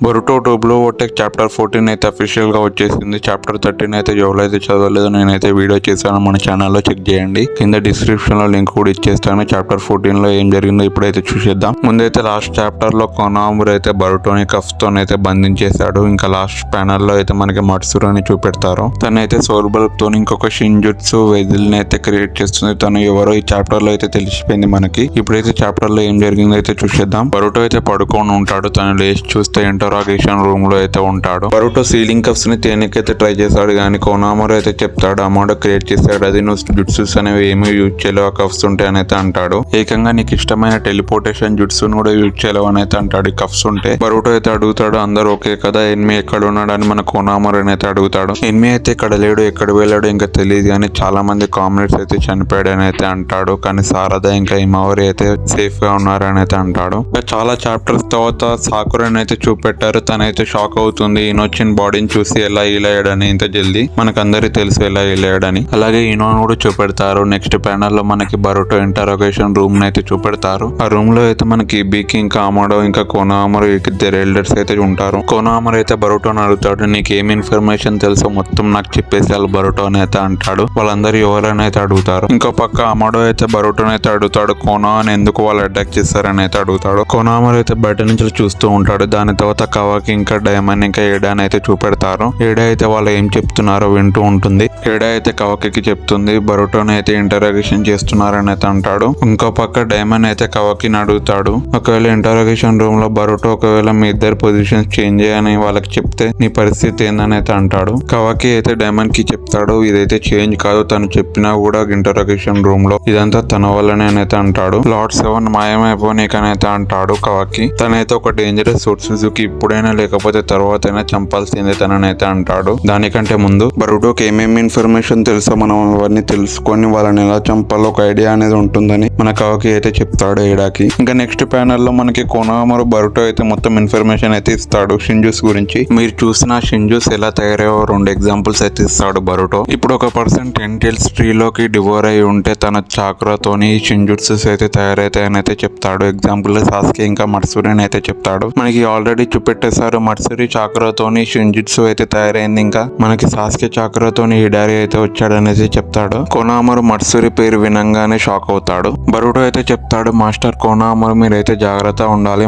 Boruto టూబ్లో ఓటెక్ chapter 14 అయితే official గా వచ్చేసింది. చాప్టర్ 13 అయితే ఎవరైతే చదవలేదో నేనైతే వీడియో చేశాను, మన ఛానల్లో చెక్ చేయండి. కింద డిస్క్రిప్షన్ లో లింక్ కూడా ఇచ్చేస్తాను. చాప్టర్ 14 లో ఏం జరిగిందో ఇప్పుడైతే చూసేద్దాం. ముందైతే లాస్ట్ చాప్టర్ లో కొనామురు అయితే బరుటోని కఫ్ తోనైతే బంధించేశాడు. ఇంకా లాస్ట్ ప్యానల్ లో అయితే మనకి మట్సురు అని చూపెడతారు. తనైతే సోల్ బల్బ్ తో ఇంకొక షింజుట్సు వెజిల్ని అయితే క్రియేట్ చేస్తుంది. తను ఎవరో ఈ చాప్టర్ లో అయితే తెలిసిపోయింది మనకి. ఇప్పుడైతే చాప్టర్ లో ఏం జరిగిందో అయితే చూసేద్దాం. బరుటో అయితే పడుకొని ఉంటాడు. తను లేచి చూస్తే ఇంటరాగేషన్ రూమ్ లో అయితే ఉంటాడు. బరుటో సీలింగ్ కప్స్ ని తేనెకైతే ట్రై చేస్తాడు, కానీ కొనామరు అయితే చెప్తాడు అమౌంట్ క్రియేట్ చేశాడు, అది నువ్వు జుట్సూస్ అనేవి ఏమీ యూజ్ చేయలేవు, కఫ్స్ ఉంటాయి అని అయితే అంటాడు. ఏకంగా నీకు ఇష్టమైన టెలిపోర్టేషన్ జుట్సును కూడా యూజ్ చేయలేవు అని అయితే అంటాడు కఫ్స్ ఉంటే. బరుటో అయితే అడుగుతాడు, అందరూ ఓకే కదా, ఎన్మి ఎక్కడ ఉన్నాడు అని మన కొనామరు అని అయితే అడుగుతాడు. ఎన్మి అయితే ఇక్కడ లేడు, ఎక్కడ వెళ్ళాడు ఇంకా తెలియదు, కానీ చాలా మంది కామ్రేడ్స్ అయితే చనిపోయాడు అని అయితే అంటాడు. కానీ సారదా ఇంకా ఇమావరి అయితే సేఫ్ గా ఉన్నారు అని అయితే అంటాడు. చాలా చాప్టర్స్ తర్వాత సాకురని అయితే చూపెట్టారు. తనైతే షాక్ అవుతుంది ఈయనొచ్చిన బాడీని చూసి, ఎలా ఇలాయడని ఇంత జల్దీ, మనకందరికి తెలుసు ఎలా ఇలాయడని. అలాగే ఈనోను కూడా చూపెడతారు. నెక్స్ట్ ప్యానల్ లో మనకి బరుటో ఇంటరాగేషన్ రూమ్ అయితే చూపెడతారు. ఆ రూమ్ లో అయితే మనకి బీకి ఇంకా అమడో ఇంకా కొనామరు ఇద్దరు ఎల్డర్స్ అయితే ఉంటారు. కొనామరు అయితే బరుటోని అడుగుతాడు, నీకు ఏమి ఇన్ఫర్మేషన్ తెలుసో మొత్తం నాకు చెప్పేసి వాళ్ళు బరుటో అని అయితే అంటాడు. వాళ్ళందరూ ఎవరైనా అయితే అడుగుతారు. ఇంకో పక్క అమడో అయితే బరుటోని అయితే అడుగుతాడు, కోనా అని ఎందుకు వాళ్ళు అటాక్ చేస్తారని అయితే అడుగుతాడు. కొనామరు అయితే బయట నుంచి చూస్తూ ఉంటాడు. దాని తర్వాత కవాకి ఇంకా డైమండ్ ఇంకా ఏడా అని అయితే చూపెడతారు. ఏడా అయితే వాళ్ళు ఏం చెప్తున్నారో వింటూ ఉంటుంది. ఏడా అయితే కవాకి చెప్తుంది బరుటోని అయితే ఇంటరాగేషన్ చేస్తున్నారని అయితే అంటాడు. ఇంకో పక్క డైమండ్ అయితే కవాకిని అడుగుతాడు, ఒకవేళ ఇంటరాగేషన్ రూమ్ లో బరుటో ఒకవేళ మీ ఇద్దరు పొజిషన్స్ చేంజ్ చేయని వాళ్ళకి చెప్తే నీ పరిస్థితి ఏందని అయితే అంటాడు. కవాకి అయితే డైమండ్ కి చెప్తాడు, ఇదైతే చేంజ్ కాదు, తను చెప్పినా కూడా ఇంటరాగేషన్ రూమ్ లో ఇదంతా తన వల్లనే అని అయితే అంటాడు. లార్డ్ 7 మాయమైపోనీకని అయితే అంటాడు కవాకి. తనైతే ఒక డేంజరస్ సుజుకి ఇప్పుడైనా లేకపోతే తర్వాత అయినా చంపాల్సిందే తననైతే అంటాడు. దానికంటే ముందు బరుటోకి ఏమేమి ఇన్ఫర్మేషన్ తెలుసో మనం అవన్నీ తెలుసుకొని వాళ్ళని ఎలా చంపాలో ఒక ఐడియా అనేది ఉంటుందని మన కవాకి అయితే చెప్తాడు ఏడాకి. ఇంకా నెక్స్ట్ ప్యానల్ లో మనకి కొనామరు బరుటో అయితే మొత్తం ఇన్ఫర్మేషన్ అయితే ఇస్తాడు షింజూస్ గురించి. మీరు చూసిన షింజూస్ ఎలా తయారయ్యో 2 ఎగ్జాంపుల్స్ అయితే ఇస్తాడు బరుటో. ఇప్పుడు ఒక పర్సన్ 10 టైల్స్ ట్రీలోకి డివోర్ అయి ఉంటే తన చాక్రాతోని షింజుట్సెస్ అయితే తయారైతాయని అయితే చెప్తాడు. ఎగ్జాంపుల్ సాస్కే ఇంకా మట్సురి అని అయితే చెప్తాడు. మనకి ఆల్రెడీ చూపెట్టేశారు మట్సురి చాక్రాతోని షింజుట్సు అయితే తయారైంది. ఇంకా మనకి సాస్కే చాక్రాతోని హిడారి అయితే వచ్చాడనేసి చెప్తాడు. కొనామరు మట్సురి పేరు వినంగానే షాక్ అవుతాడు. బరుటో అయితే చెప్తాడు, మాస్టర్ కొనామరు మీరైతే జాగ్రత్త ఉండాలి,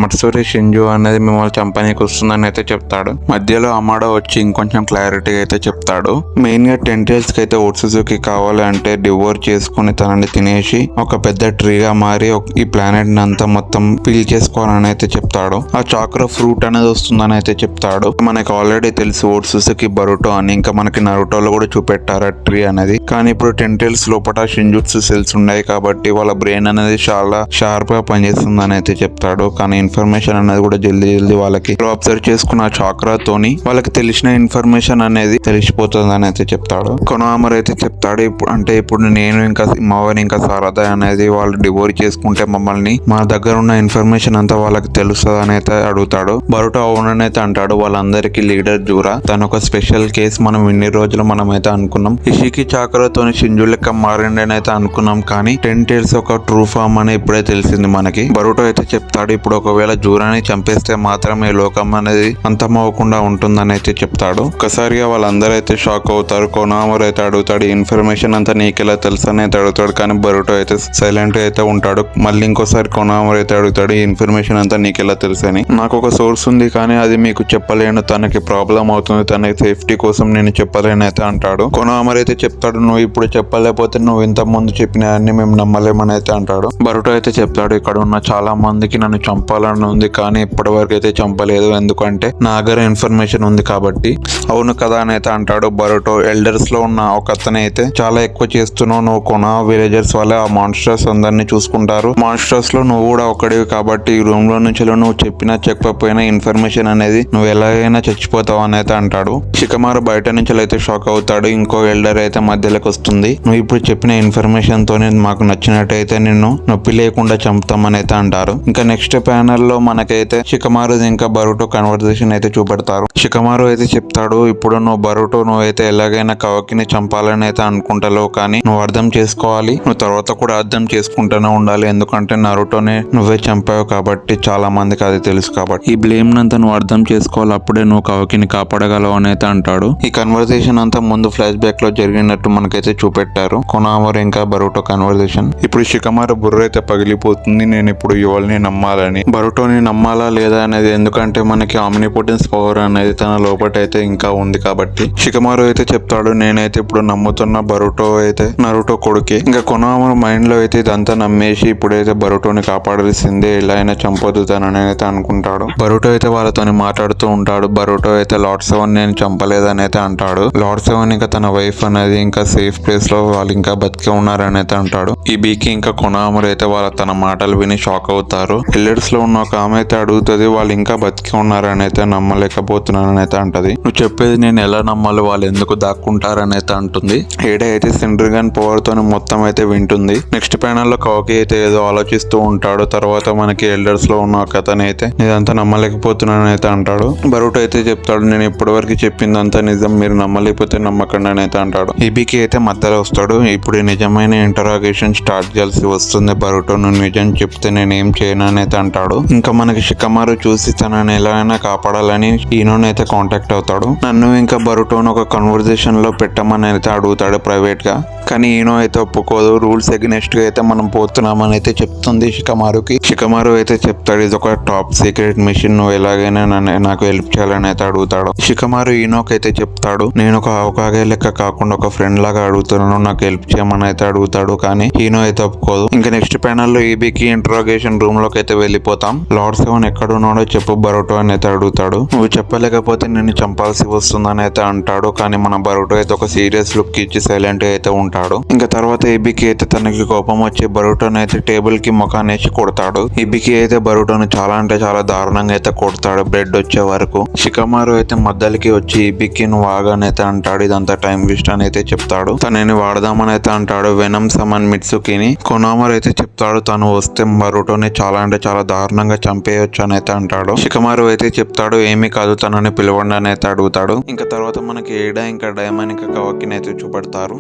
మట్సురి షింజు అనేది మిమ్మల్ని చంపనీకి వస్తుందని అయితే చెప్తాడు. మధ్యలో అమాడో వచ్చి ఇంకొంచెం క్లారిటీ అయితే చెప్తాడు. మెయిన్ గా 10 టైల్స్ కి అయితే ఓట్సుజుకి కావాలి అంటే డివోర్ చేసుకుని తనని తినేసి ఒక పెద్ద ట్రీగా మారి ఈ ప్లానెట్ అంతా మొత్తం పీల్ చేసుకోవాలని అయితే చెప్తాడు. ఆ చాక్రా ఫ్రూట్ అనేది వస్తుందని అయితే చెప్తాడు. మనకి ఆల్రెడీ తెలుసు ఓట్సుజుకి బరుటో అని, ఇంకా మనకి నరుటోలో కూడా చూపెట్టారు ఆ ట్రీ అనేది. కానీ ఇప్పుడు 10 టైల్స్ లోపల షింజుట్సు సెల్స్ ఉన్నాయి కాబట్టి వాళ్ళ బ్రెయిన్ అనేది చాలా షార్ప్ గా పనిచేస్తుందని అయితే చెప్తాడు. కానీ ఇన్ఫర్మేషన్ అనేది కూడా జల్దీ వాళ్ళకి అబ్జర్వ్ చేసుకున్న చాక్రాతోని వాళ్ళకి తెలిసిన ఇన్ఫర్మేషన్ అనేది తెలిసిపోతుందని అయితే చెప్తాడు. కొనామర్ అయితే చెప్తాడు, ఇప్పుడు నేను ఇంకా మావని ఇంకా సారదా అనేది వాళ్ళు డివోర్ చేసుకుంటే మమ్మల్ని మా దగ్గర ఉన్న ఇన్ఫర్మేషన్ అంతా వాళ్ళకి తెలుస్తుంది అని అయితే అడుగుతాడు. బరుటో అవునని అయితే అంటాడు. వాళ్ళందరికీ లీడర్ జూరా, తను ఒక స్పెషల్ కేసు. మనం ఇన్ని రోజులు మనం అయితే అనుకున్నాం ఇషికి చాక్రాతోని షింజు లెక్క మారిండి అని అయితే అనుకున్నాం, కానీ 10 టైల్స్ ఒక ట్రూ ఫామ్ అని ఇప్పుడే తెలిసింది మనకి. బరుటో అయితే చెప్తాడు, ఇప్పుడు ఒకవేళ జూరాని చంపేస్తే మాత్రమే లోకం అనేది అంతమవ్వకుండా ఉంటుందని అయితే చెప్తాడు. ఒకసారిగా వాళ్ళందరూ అయితే షాక్ అవుతారు. కొనామరు అయితే అడుగుతాడు, ఇన్ఫర్మేషన్ అంతా నీకెలా తెలుసు అని అయితే అడుగుతాడు. కానీ బరుటో అయితే సైలెంట్ అయితే ఉంటాడు. మళ్ళీ ఇంకోసారి కొనామరు అయితే అడుగుతాడు, ఈ ఇన్ఫర్మేషన్ అంతా నీకెలా తెలుసు అని. నాకు ఒక సోర్స్ ఉంది కానీ అది మీకు చెప్పలేను, తనకి ప్రాబ్లం అవుతుంది, తనకి సేఫ్టీ కోసం నేను చెప్పలేను అయితే అంటాడు. కొనామరు అయితే చెప్తాడు, నువ్వు ఇప్పుడు చెప్పలేకపోతే నువ్వు ఇంత ముందు చెప్పిన అన్ని మేము నమ్మలేమని అయితే అంటాడు. బరుటో అయితే చెప్తాడు, ఇక్కడ ఉన్న చాలా మందికి నన్ను చంపాలని ఉంది కానీ ఇప్పటి వరకు అయితే చంపలేదు, ఎందుకంటే నా దగ్గర ఇన్ఫర్మేషన్ ఉంది కాబట్టి. అవును కదా అని అయితే అంటాడు బరుటో. ఎల్డర్స్ లో ఉన్న ఒక అతను అయితే చాలా ఎక్కువ చేస్తున్నావు, నువ్వు కొనా విలేజర్స్ వల్ల ఆ మాన్స్టర్స్ అందరినీ చూసుకుంటారు, మాన్స్టర్స్ లో నువ్వు కూడా ఒకటివి కాబట్టి ఈ రూమ్ లో నుంచి నువ్వు చెప్పినా చెప్పకపోయినా ఇన్ఫర్మేషన్ అనేది నువ్వు ఎలాగైనా చచ్చిపోతావు అని అయితే అంటాడు. షికమారు బయట నుంచి అయితే షాక్ అవుతాడు. ఇంకో ఎల్డర్ అయితే మధ్యలోకి వస్తుంది, నువ్వు ఇప్పుడు చెప్పిన ఇన్ఫర్మేషన్ తోనే మాకు నచ్చినట్టయితే నిన్ను నొప్పి లేకుండా చంపుతామని అయితే అంటారు. ఇంకా నెక్స్ట్ ప్యానల్ లో మనకైతే షికమారు ఇంకా బరుటో కన్వర్సేషన్ అయితే చూపెడతారు. షికమారు అయితే చెప్తాడు, ఇప్పుడు నువ్వైతే ఎలాగైనా కవాకిని చంపాలని అయితే అనుకుంటావు, కానీ నువ్వు అర్థం చేసుకోవాలి, నువ్వు తర్వాత కూడా అర్థం చేసుకుంటూనే ఉండాలి, ఎందుకంటే నరుటోనే నువ్వే చంపావు కాబట్టి చాలా మందికి అది తెలుసు కాబట్టి. ఈ బ్లేమ్ నంతా నువ్వు అర్థం చేసుకోవాలి, అప్పుడే నువ్వు కవకిని కాపాడగలవు అని అయితే అంటాడు. ఈ కన్వర్సేషన్ అంతా ముందు ఫ్లాష్ బ్యాక్ లో జరిగినట్టు మనకైతే చూపెట్టారు. కొనామర్ ఇంకా బరుటో కన్వర్సేషన్. ఇప్పుడు షికమారు బుర్ర అయితే పగిలిపోతుంది. నేను ఇప్పుడు ఎవరిని నమ్మాలని, బరుటోని నమ్మాలా లేదా అనేది. ఎందుకంటే మనకి ఆమ్నిపోటెన్స్ పవర్ అనేది తన లోపటైతే ఇంకా ఉంది కాబట్టి. షికమారు అయితే చెప్తాడు, నేనైతే ఇప్పుడు నమ్ముతున్న బరుటో అయితే నరుటో కొడుకే. ఇంకా కొనామర్ మైండ్ లో అయితే ఇదంతా నమ్మేసి ఇప్పుడైతే బరుటోని కాపాడాల్సిందే, ఎలా అయినా చంపొద్దుతానని అయితే అనుకుంటాడు. బరుటో అయితే వాళ్ళతోని మాట్లాడుతూ ఉంటాడు. బరుటో అయితే లార్డ్ 7 నేను చంపలేదని అయితే అంటాడు. లార్డ్ 7 ఇంకా తన వైఫ్ అనేది ఇంకా సేఫ్ ప్లేస్ లో వాళ్ళు ఇంకా బతికే ఉన్నారని అయితే అంటాడు. ఈ బీకి ఇంకా కొనామర్ అయితే తన మాటలు విని షాక్ అవుతారు. ఎల్లెడ్స్ లో ఉన్న ఒక ఆమె అయితే అడుగుతుంది, వాళ్ళు ఇంకా బతికి ఉన్నారని అయితే నమ్మలేకపోతున్నానని అయితే అంటది. నువ్వు చెప్పేది నేను ఎలా నమ్మాలి, వాళ్ళు ఎందుకు దాక్కుంటారని అయితే అంటుంది. ఏడా అయితే సిండ్రిగన్ పవర్ తోని మొత్తం అయితే వింటుంది. నెక్స్ట్ ప్యానల్ లో కాకి అయితే ఏదో ఆలోచిస్తూ ఉంటాడు. తర్వాత మనకి ఎల్డర్స్ లో ఉన్న ఒక అతను అయితే ఇదంతా నమ్మలేకపోతున్నానని అయితే అంటాడు. బరుటో అయితే చెప్తాడు, నేను ఇప్పటివరకు చెప్పిందంతా నిజం, మీరు నమ్మలేకపోతే నమ్మకండి అని అయితే అంటాడు. ఈబీకి అయితే మధ్యలో వస్తాడు. ఇప్పుడు నిజమైన ఇంటరాగేషన్ స్టార్ట్ చేయాల్సి వస్తుంది. బరుటో నువ్వు నిజం చెప్తే నేను ఏం చేయను అని అయితే అంటాడు. ఇంకా మనకి షికమారు చూసి తనని ఎలా అయినా కాపాడాలని ఈయనైతే కాంటాక్ట్ అవుతాడు. నన్ను ఇంకా బరుటోను ఒక కన్వర్జేషన్ లో పెట్టమని అయితే అడుగుతాడు ప్రైవేట్ గా. కానీ ఈయన అయితే ఒప్పుకోదు. రూల్స్ ఎగ్నెస్ట్ గా అయితే మనం పోతున్నామని అయితే చెప్తుంది షికమారుకి. షికమారు అయితే చెప్తాడు, ఇది ఒక టాప్ సీక్రెట్ మిషన్, నువ్వు ఎలాగైనా నాకు హెల్ప్ చేయాలని అయితే అడుగుతాడు. షికమారు ఈనోకి అయితే చెప్తాడు, నేను ఒక అవకాగే లెక్క కాకుండా ఒక ఫ్రెండ్ లాగా అడుగుతున్నాను, నాకు హెల్ప్ చేయమని అయితే అడుగుతాడు. కానీ ఈనో అయితే ఒప్పుకోదు. ఇంకా నెక్స్ట్ ప్యానల్ లో ఈబీకి ఇంట్రాగేషన్ రూమ్ లోకి అయితే వెళ్ళిపోతాం. లార్డ్ 7 ఎక్కడున్నాడో చెప్పు బరుటో అని అయితే అడుగుతాడు. నువ్వు చెప్పలేకపోతే నేను చంపాల్సి వస్తుందని అయితే అంటాడు. కానీ మన బరుటో అయితే ఒక సీరియస్ లుక్ ఇచ్చి సైలెంట్ అయితే ఉంటాడు. ఇంకా తర్వాత ఈబీకి అయితే తనకి కోపం వచ్చి బరుటోని అయితే టేబుల్ కి ముఖాన్ని వేసి కొడతాడు. ఈబీకి అయితే బరుటోని చాలా అంటే చాలా దారుణంగా అయితే కొడతాడు బ్లడ్ వచ్చే వరకు. షికమారు అయితే మధ్యలోకి వచ్చి ఈబీకి నువ్వు ఆగాని అయితే అంటాడు. ఇదంతా టైం వేస్ట్ అని అయితే చెప్తాడు. తనని వాడదామని అయితే అంటాడు వెనమ్ సమన్ మిట్సుకిని. కొనామర్ అయితే చెప్తాడు, తను వస్తే బరుటోని చాలా అంటే చాలా దారుణంగా చంపేయొచ్చు అని అయితే అంటాడు. షికమారు అయితే చెప్తాడు, ఏమీ కాదు తనని పిలవండి అని అయితే అడుగుతాడు. ఇంకా తర్వాత మనకి ఏడా ఇంకా డైమండ్ ఇంకా కవాకిని అయితే చూపెడతారు.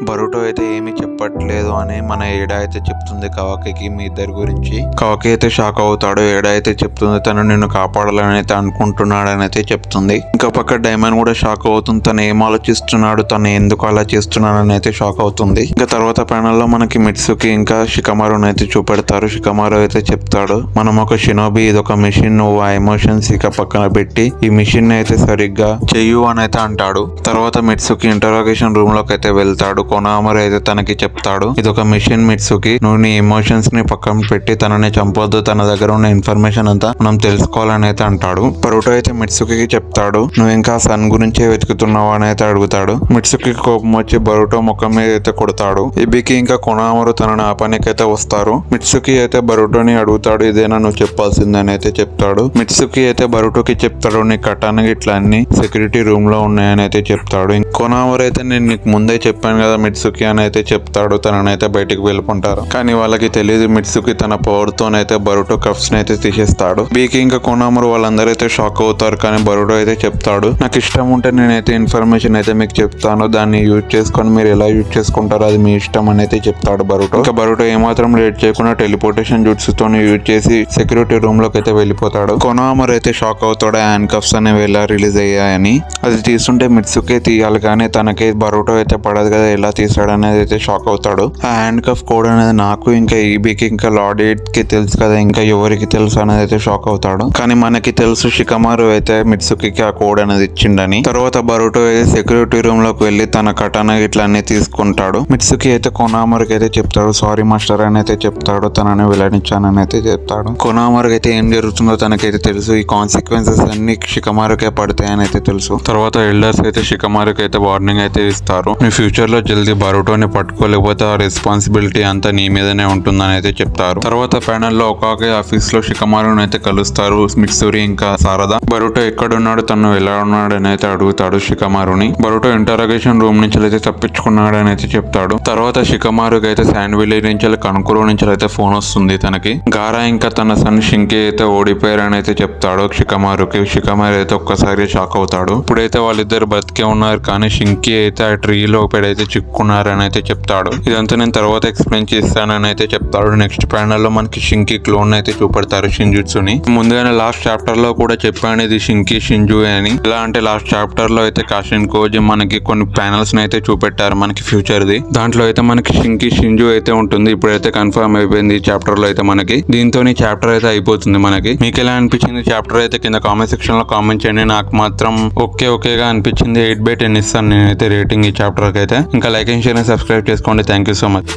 బరుటో అయితే ఏమీ చెప్పట్లేదు అని మన ఏడా అయితే చెప్తుంది కవాకి మీ ఇద్దరి గురించి. కవాకి అయితే షాక్ అవుతాడు. ఏడా అయితే చెప్తుంది తను నిన్ను కాపాడాలని అయితే అనుకుంటున్నాడని అయితే చెప్తుంది. ఇంకా పక్క డైమండ్ కూడా షాక్ అవుతుంది. తను ఏం ఆలోచిస్తున్నాడు, తను ఎందుకు అలా చేస్తున్నాడని అయితే షాక్ అవుతుంది. ఇంకా తర్వాత ప్యానల్ లో మనకి మిట్సుకి ఇంకా షికమారుని అయితే చూపెడతారు. షికమారు అయితే చెప్తాడు, మనం ఒక షినోబి, ఇది ఒక మిషన్, నువ్వు ఆ ఎమోషన్స్ ఇక పక్కన పెట్టి ఈ మిషన్ అయితే సరిగ్గా చెయ్యు అని అయితే అంటాడు. తర్వాత మిట్సుకి ఇంటరాగేషన్ రూమ్ లోకి అయితే వెళ్తాడు. కొనామర్ అయితే తనకి చెప్తాడు, ఇది ఒక మిషన్ మిట్సుకి, నువ్వు నీ ఎమోషన్స్ ని పక్కన పెట్టి తనని చంపొద్దు, తన దగ్గర ఉన్న ఇన్ఫర్మేషన్ అంతా మనం తెలుసుకోవాలని అయితే అంటాడు. బరుటో అయితే మిట్సుకి చెప్తాడు, నువ్వు ఇంకా సన్ గురించే వెతుకుతున్నావు అని అయితే అడుగుతాడు. మిట్సుకి కోపం వచ్చి బరుటో ముఖం మీద అయితే కొడతాడు. ఇబికి ఇంకా కొనామరు తనని ఆపనికైతే వస్తారు. మిట్సుకి అయితే బరుటోని అడుగుతాడు, ఇదేనా నువ్వు చెప్పాల్సిందని అయితే చెప్తాడు. మిట్సుకి అయితే బరుటోకి చెప్తాడు, నీ కటానికి ఇట్లా అన్ని సెక్యూరిటీ రూమ్ లో ఉన్నాయని అయితే చెప్తాడు. కొనామరు అయితే నేను నీకు ముందే చెప్పాను కదా మిట్సుకి అని అయితే చెప్తాడు. తననైతే బయటికి వెళ్ళుకుంటారు. కానీ వాళ్ళకి తెలియదు మిట్సుకి తన పవర్ తోనైతే బరుటో కఫ్స్ అయితే తీసేస్తాడు. బీకి ఇంకా కొనామరు వాళ్ళందరూ అయితే షాక్ అవుతారు. కానీ బరుటో అయితే చెప్తాడు, నాకు ఇష్టం ఉంటే నేనైతే ఇన్ఫర్మేషన్ అయితే మీకు చెప్తాను, దాన్ని యూజ్ చేసుకొని మీరు ఎలా యూజ్ చేసుకుంటారో అది మీ ఇష్టం అని అయితే చెప్తాడు బరుటో. ఇంకా బరుటో ఏమాత్రం లేట్ చేయకుండా టెలిపోర్టేషన్ జుట్సుతో యూజ్ చేసి సెక్యూరిటీ రూమ్ లోకి అయితే వెళ్ళిపోతాడు. కొనామర్ అయితే షాక్ అవుతాడు, హ్యాండ్ కఫ్స్ అనేవి ఎలా రిలీజ్ అయ్యాయని. అది తీస్తుంటే మిట్సుకే తీయాలి కానీ తనకి బరుటో అయితే పడదు కదా, ఎలా తీసాడు అనేది అయితే షాక్ అవుతాడు. ఆ హ్యాండ్ కఫ్ కోడ్ అనేది నాకు ఇంకా ఈబీకి ఇంకా లార్డ్ 8 కి తెలుసు కదా, ఇంకా ఎవరికి తెలుసు అనేది అయితే షాక్ అవుతాడు. కానీ మనకి తెలుసు షికమారు అయితే మిట్సుకి ఆ కోడ్ అనేది ఇచ్చిండని. తర్వాత బరుటో అయితే సెక్యూరిటీ రూమ్ లోకి వెళ్ళి తన కటానా ఇట్లా అన్ని తీసుకుంటాడు. మిట్సుకి అయితే కొనామర్కి అయితే చెప్తాడు, సారీ మాస్టర్ అని అయితే చెప్తాడు, తనని వెళ్ళనిచ్చానని అయితే చెప్తాడు. కొనామర్కి అయితే ఏం జరుగుతుందో తనకైతే తెలుసు, ఈ కాన్సిక్వెన్సెస్ అన్ని షికమారుకే పడతాయని అయితే తెలుసు. తర్వాత ఎల్డర్స్ అయితే షికమారుకి అయితే వార్నింగ్ అయితే ఇస్తారు, నీ ఫ్యూచర్ లో జల్దీ బరుటోని పట్టుకోలేకపోతే ఆ రెస్పాన్సిబిలిటీ అంతా నీ మీదనే ఉంటుందని అయితే చెప్తారు. తర్వాత ప్యానల్ లో ఒకే ఆఫీస్ లో షికమారుని అయితే కలుస్తారు మిట్సురి ఇంకా సారదా. బరుటో ఎక్కడున్నాడు, తను ఎలా ఉన్నాడు అని అయితే అడుగుతాడు షికమారుని. బరుటో ఇంటరాగేషన్ రూమ్ నుంచి అయితే తప్పించుకున్నాడు అని అయితే చెప్తాడు. తర్వాత షికమారుకి అయితే శాండ్విల్లీ నుంచి కనుకురు నుంచి అయితే ఫోన్ వస్తుంది తనకి. గారా ఇంకా తన సన్ షింకి అయితే ఓడిపోయారని అయితే చెప్తాడు షికమారుకి. షికమారు అయితే ఒక్కసారి షాక్ అవుతాడు. ఇప్పుడైతే వాళ్ళిద్దరు బతికే ఉన్నారు కానీ షింకి అయితే ఆ ట్రీ లో అయితే చిక్కున్నారని అయితే చెప్తాడు. ఇదంతా నేను తర్వాత ఎక్స్ప్లెయిన్ చేస్తానని అయితే చెప్తాడు. నెక్స్ట్ ప్యానల్ లో మనకి షింకి క్లోన్ అయితే చూపెడతారు షింజుట్సుని. ముందుగా అందుకని లాస్ట్ చాప్టర్ లో కూడా చెప్పాను ఇది షింకి షింజు అని. ఎలా అంటే లాస్ట్ చాప్టర్ లో అయితే కాషిన్ కోజి మనకి కొన్ని ప్యానల్స్ అయితే చూపెట్టారు మనకి ఫ్యూచర్ ది. దాంట్లో అయితే మనకి షింకి షింజు అయితే ఉంటుంది. ఇప్పుడైతే కన్ఫర్మ్ అయిపోయింది ఈ చాప్టర్ లో అయితే మనకి. దీంతో చాప్టర్ అయితే అయిపోతుంది మనకి. మీకు ఎలా అనిపించింది చాప్టర్ అయితే కింద కామెంట్ సెక్షన్ లో కామెంట్ చేయండి. నాకు మాత్రం ఓకేగా అనిపించింది. 8/10 ఇస్తాను నేనైతే రేటింగ్ ఈ చాప్టర్ కి అయితే. ఇంకా like and share and subscribe చేసుకోండి. Thank you so much.